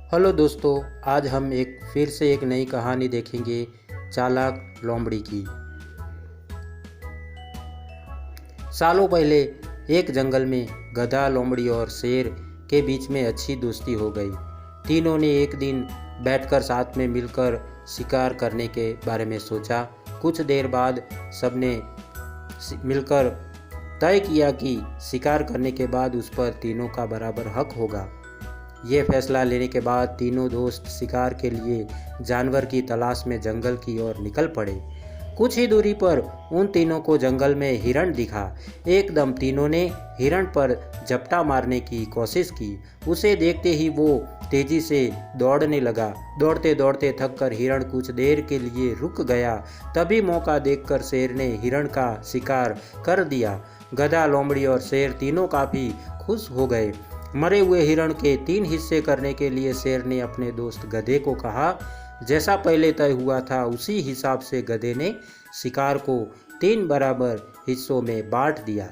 Hello दोस्तों, आज हम फिर से एक नई कहानी देखेंगे चालाक लोमड़ी की। सालों पहले एक जंगल में गधा, लोमड़ी और शेर के बीच में अच्छी दोस्ती हो गई। तीनों ने एक दिन बैठकर साथ में मिलकर शिकार करने के बारे में सोचा। कुछ देर बाद सबने मिलकर तय किया कि शिकार करने के बाद उस पर तीनों का बराबर हक होगा। ये फैसला लेने के बाद तीनों दोस्त शिकार के लिए जानवर की तलाश में जंगल की ओर निकल पड़े। कुछ ही दूरी पर उन तीनों को जंगल में हिरण दिखा। एकदम तीनों ने हिरण पर झपटा मारने की कोशिश की। उसे देखते ही वो तेजी से दौड़ने लगा। दौड़ते दौड़ते थककर हिरण कुछ देर के लिए रुक गया। तभी मौका देखकर शेर ने हिरण का शिकार कर दिया। गधा, लोमड़ी और शेर तीनों काफ़ी खुश हो गए। मरे हुए हिरण के 3 हिस्से करने के लिए शेर ने अपने दोस्त गधे को कहा। जैसा पहले तय हुआ था उसी हिसाब से गधे ने शिकार को 3 बराबर हिस्सों में बांट दिया।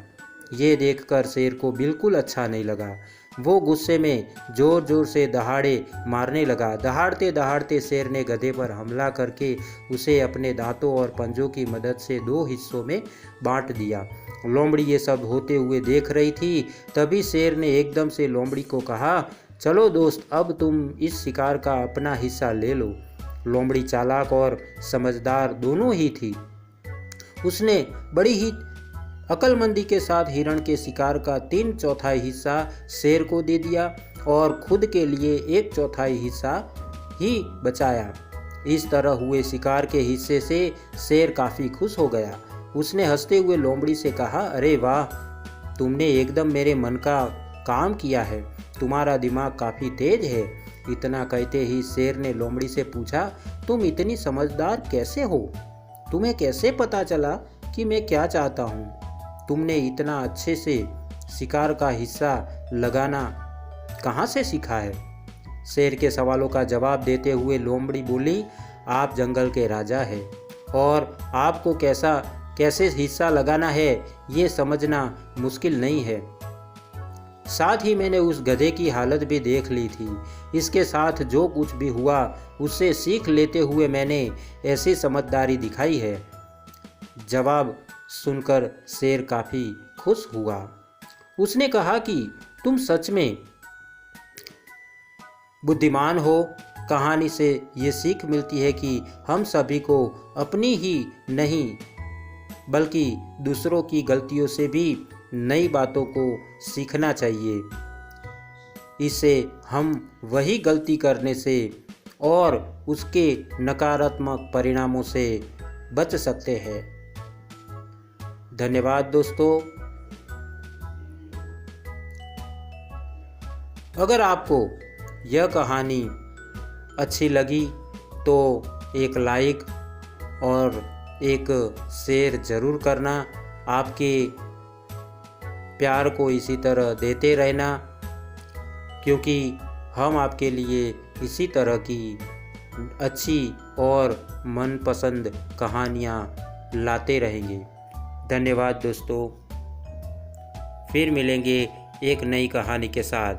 ये देखकर शेर को बिल्कुल अच्छा नहीं लगा। वो गुस्से में जोर जोर से दहाड़े मारने लगा। दहाड़ते दहाड़ते शेर ने गधे पर हमला करके उसे अपने दांतों और पंजों की मदद से 2 हिस्सों में बांट दिया। लोमड़ी ये सब होते हुए देख रही थी। तभी शेर ने एकदम से लोमड़ी को कहा, चलो दोस्त, अब तुम इस शिकार का अपना हिस्सा ले लो। लोमड़ी चालाक और समझदार दोनों ही थी। उसने बड़ी ही अक्लमंदी के साथ हिरण के शिकार का 3/4 हिस्सा शेर को दे दिया और खुद के लिए 1/4 हिस्सा ही बचाया। इस तरह हुए शिकार के हिस्से से शेर काफ़ी खुश हो गया। उसने हंसते हुए लोमड़ी से कहा, अरे वाह, तुमने एकदम मेरे मन का काम किया है। तुम्हारा दिमाग काफ़ी तेज है। इतना कहते ही शेर ने लोमड़ी से पूछा, तुम इतनी समझदार कैसे हो? तुम्हें कैसे पता चला कि मैं क्या चाहता हूँ? तुमने इतना अच्छे से शिकार का हिस्सा लगाना कहाँ से सीखा है? शेर के सवालों का जवाब देते हुए लोमड़ी बोली, आप जंगल के राजा हैं और आपको कैसे हिस्सा लगाना है ये समझना मुश्किल नहीं है। साथ ही मैंने उस गधे की हालत भी देख ली थी। इसके साथ जो कुछ भी हुआ उससे सीख लेते हुए मैंने ऐसी समझदारी दिखाई है। जवाब सुनकर शेर काफ़ी खुश हुआ। उसने कहा कि तुम सच में बुद्धिमान हो। कहानी से ये सीख मिलती है कि हम सभी को अपनी ही नहीं बल्कि दूसरों की गलतियों से भी नई बातों को सीखना चाहिए। इससे हम वही गलती करने से और उसके नकारात्मक परिणामों से बच सकते हैं। धन्यवाद दोस्तों। अगर आपको यह कहानी अच्छी लगी तो एक लाइक और एक शेयर ज़रूर करना। आपके प्यार को इसी तरह देते रहना, क्योंकि हम आपके लिए इसी तरह की अच्छी और मनपसंद कहानियाँ लाते रहेंगे। धन्यवाद दोस्तों। फिर मिलेंगे एक नई कहानी के साथ।